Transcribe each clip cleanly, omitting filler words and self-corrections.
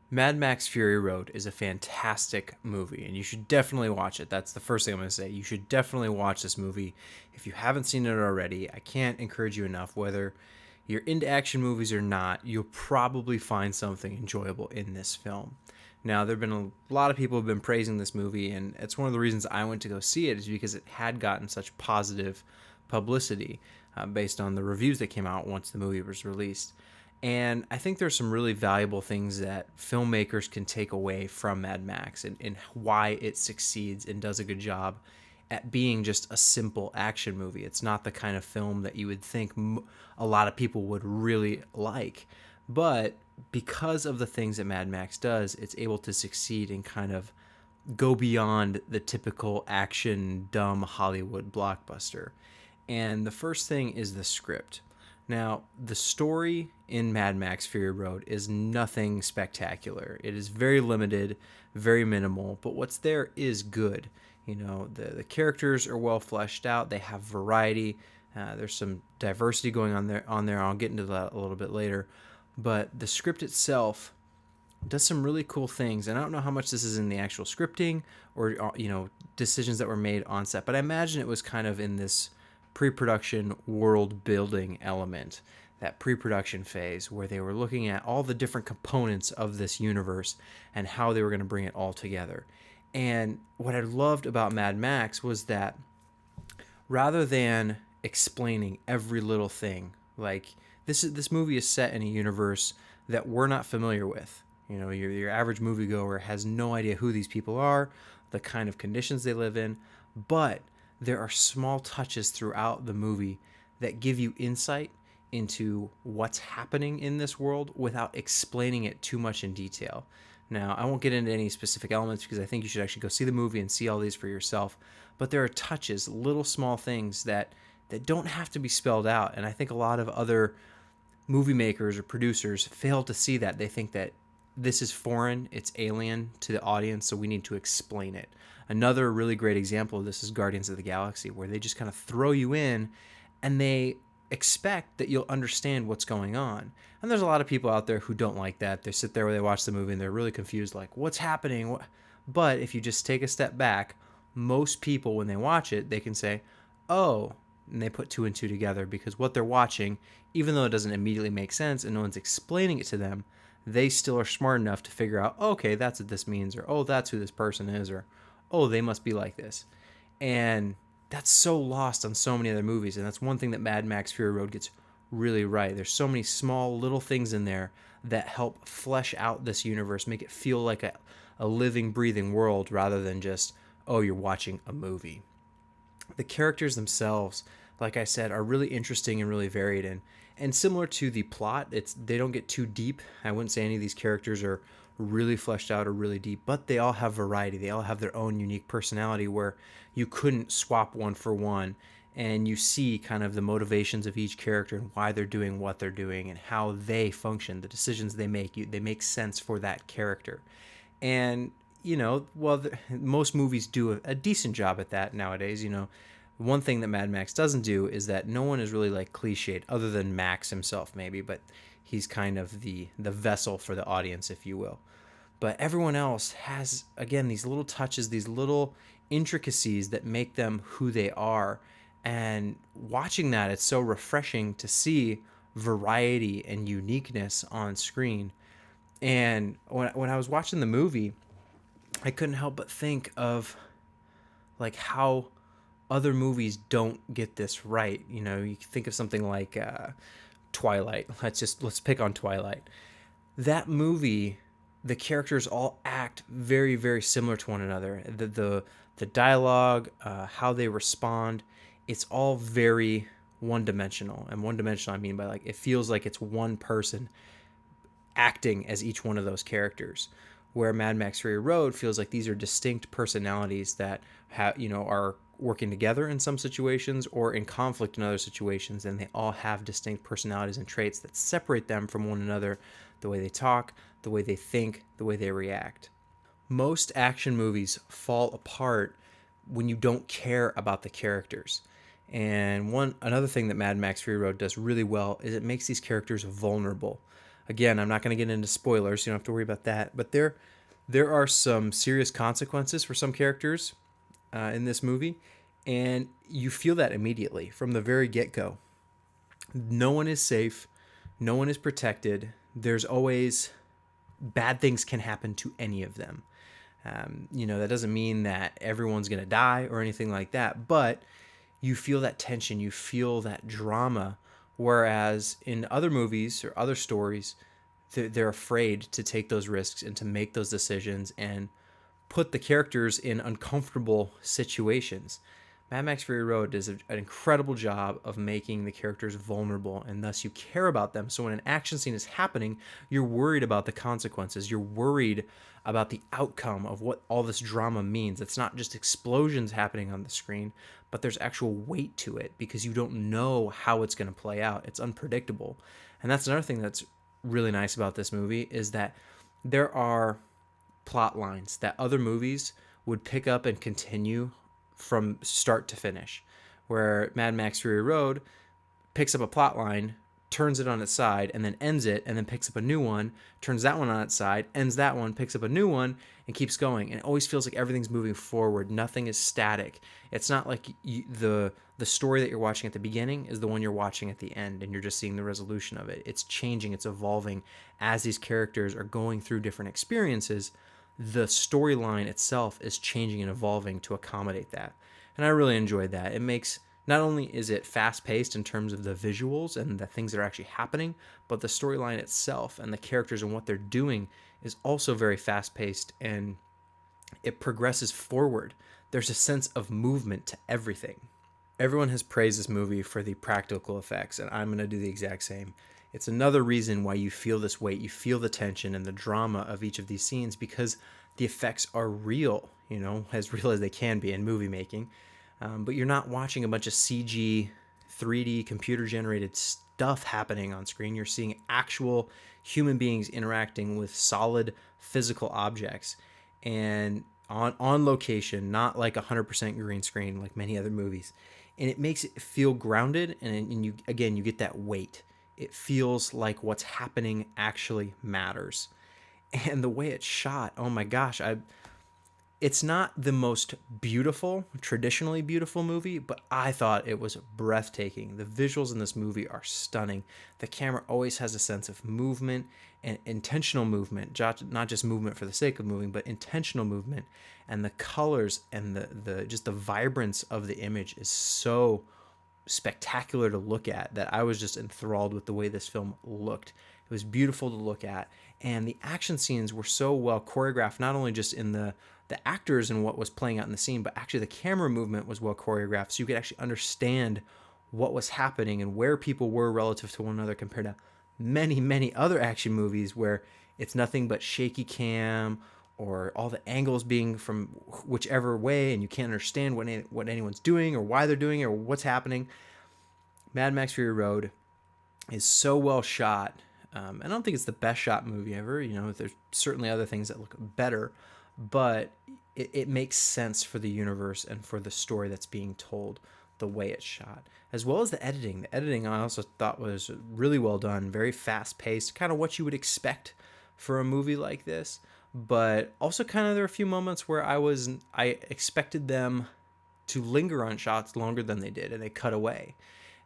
Mad Max Fury Road is a fantastic movie, and you should definitely watch it. That's the first thing I'm going to say. You should definitely watch this movie. If you haven't seen it already, I can't encourage you enough. Whether you're into action movies or not, you'll probably find something enjoyable in this film. Now, there have been a lot of people who have been praising this movie, and it's one of the reasons I went to go see it is because it had gotten such positive publicity based on the reviews that came out once the movie was released. And I think there's some really valuable things that filmmakers can take away from Mad Max and why it succeeds and does a good job at being just a simple action movie. It's not the kind of film that you would think a lot of people would really like. But because of the things that Mad Max does, it's able to succeed and kind of go beyond the typical action, dumb Hollywood blockbuster. And the first thing is the script. Now, the story in Mad Max Fury Road is nothing spectacular. It is very limited, very minimal, but what's there is good. You know, the characters are well fleshed out, they have variety. There's some diversity going on there. I'll get into that a little bit later. But the script itself does some really cool things, and I don't know how much this is in the actual scripting or decisions that were made on set, but I imagine it was kind of in this pre-production world building element, that pre-production phase where they were looking at all the different components of this universe and how they were going to bring it all together. And what I loved about Mad Max was that rather than explaining every little thing, like this movie is set in a universe that we're not familiar with. You know, your average moviegoer has no idea who these people are, the kind of conditions they live in, but there are small touches throughout the movie that give you insight into what's happening in this world without explaining it too much in detail. Now, I won't get into any specific elements because I think you should actually go see the movie and see all these for yourself. But there are touches, little small things that don't have to be spelled out. And I think a lot of other movie makers or producers fail to see that. They think that this is foreign, it's alien to the audience, so we need to explain it. Another really great example of this is Guardians of the Galaxy, where they just kind of throw you in and they expect that you'll understand what's going on. And there's a lot of people out there who don't like that. They sit there where they watch the movie and they're really confused, like, what's happening? But if you just take a step back, most people, when they watch it, they can say, oh, and they put two and two together because what they're watching, even though it doesn't immediately make sense and no one's explaining it to them, they still are smart enough to figure out, okay, that's what this means, or oh, that's who this person is, or oh, they must be like this. And that's so lost on so many other movies, and that's one thing that Mad Max Fury Road gets really right. There's so many small little things in there that help flesh out this universe, make it feel like a living, breathing world rather than just, oh, you're watching a movie. The characters themselves, like I said, are really interesting and really varied, and similar to the plot, they don't get too deep. I wouldn't say any of these characters are really fleshed out or really deep, but they all have variety. They all have their own unique personality where you couldn't swap one for one, and you see kind of the motivations of each character and why they're doing what they're doing and how they function, the decisions they make. They make sense for that character. And most movies do a decent job at that nowadays. One thing that Mad Max doesn't do is that no one is really like cliched, other than Max himself maybe, but he's kind of the vessel for the audience, if you will. But everyone else has, again, these little touches, these little intricacies that make them who they are. And watching that, it's so refreshing to see variety and uniqueness on screen. And when I was watching the movie, I couldn't help but think of like how other movies don't get this right. You think of something like Twilight. Let's pick on Twilight. That movie, the characters all act very, very similar to one another. The dialogue, how they respond, it's all very one dimensional. And one dimensional, I mean by like it feels like it's one person acting as each one of those characters. Where Mad Max Fury Road feels like these are distinct personalities that are working together in some situations or in conflict in other situations, and they all have distinct personalities and traits that separate them from one another, the way they talk, the way they think, the way they react. Most action movies fall apart when you don't care about the characters. And another thing that Mad Max Fury Road does really well is it makes these characters vulnerable. Again, I'm not going to get into spoilers, so you don't have to worry about that. But there are some serious consequences for some characters in this movie, and you feel that immediately from the very get go. No one is safe, no one is protected. There's always bad things can happen to any of them. That doesn't mean that everyone's going to die or anything like that, but you feel that tension, you feel that drama. Whereas in other movies or other stories, they're afraid to take those risks and to make those decisions and put the characters in uncomfortable situations. Mad Max Fury Road does an incredible job of making the characters vulnerable, and thus you care about them. So when an action scene is happening, you're worried about the consequences. You're worried about the outcome of what all this drama means. It's not just explosions happening on the screen, but there's actual weight to it because you don't know how it's going to play out. It's unpredictable. And that's another thing that's really nice about this movie is that there are plot lines that other movies would pick up and continue from start to finish, where Mad Max Fury Road picks up a plot line, turns it on its side, and then ends it, and then picks up a new one, turns that one on its side, ends that one, picks up a new one, and keeps going. And it always feels like everything's moving forward. Nothing is static. It's not like the story that you're watching at the beginning is the one you're watching at the end, and you're just seeing the resolution of it. It's changing, it's evolving as these characters are going through different experiences. The storyline itself is changing and evolving to accommodate that. And I really enjoyed that. It makes, not only is it fast paced in terms of the visuals and the things that are actually happening, but the storyline itself and the characters and what they're doing is also very fast paced, and it progresses forward. There's a sense of movement to everything. Everyone has praised this movie for the practical effects, and I'm going to do the exact same. It's another reason why you feel this weight, you feel the tension and the drama of each of these scenes, because the effects are real, as real as they can be in movie making. But you're not watching a bunch of CG, 3D, computer-generated stuff happening on screen. You're seeing actual human beings interacting with solid physical objects and on location, not like 100% green screen like many other movies. And it makes it feel grounded, and you get that weight. It feels like what's happening actually matters. And the way it's shot, oh my gosh, it's not the most beautiful, traditionally beautiful movie, but I thought it was breathtaking. The visuals in this movie are stunning. The camera always has a sense of movement and intentional movement, not just movement for the sake of moving, but intentional movement. And the colors and the just the vibrance of the image is so spectacular to look at that I was just enthralled with the way this film looked. It was beautiful to look at, and the action scenes were so well choreographed, not only just in the actors and what was playing out in the scene, but actually the camera movement was well choreographed, so you could actually understand what was happening and where people were relative to one another, compared to many other action movies where it's nothing but shaky cam or all the angles being from whichever way, and you can't understand what anyone's doing or why they're doing it or what's happening. Mad Max Fury Road is so well shot. I don't think it's the best shot movie ever. There's certainly other things that look better, but it makes sense for the universe and for the story that's being told, the way it's shot, as well as the editing. The editing I also thought was really well done, very fast paced, kind of what you would expect for a movie like this. But also kind of there are a few moments where I expected them to linger on shots longer than they did, and they cut away.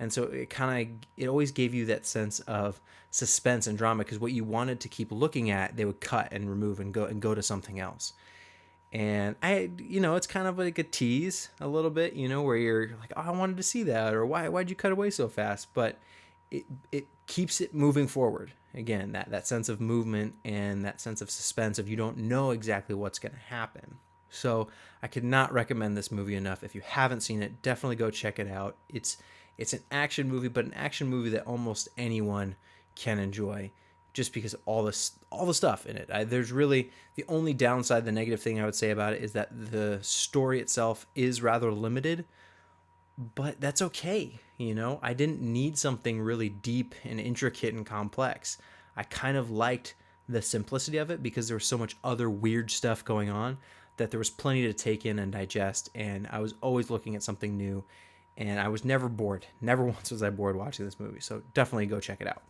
And so it always gave you that sense of suspense and drama, because what you wanted to keep looking at, they would cut and remove and go to something else. And it's kind of like a tease a little bit, where you're like, oh, I wanted to see that, or why'd you cut away so fast? But it keeps it moving forward. Again, that sense of movement and that sense of suspense of you don't know exactly what's going to happen. So I could not recommend this movie enough. If you haven't seen it, definitely go check it out. It's an action movie, but an action movie that almost anyone can enjoy, just because of all the stuff in it. There's really the only downside, the negative thing I would say about it, is that the story itself is rather limited, but that's okay. I didn't need something really deep and intricate and complex. I kind of liked the simplicity of it because there was so much other weird stuff going on that there was plenty to take in and digest, and I was always looking at something new, and I was never bored. Never once was I bored watching this movie, so definitely go check it out.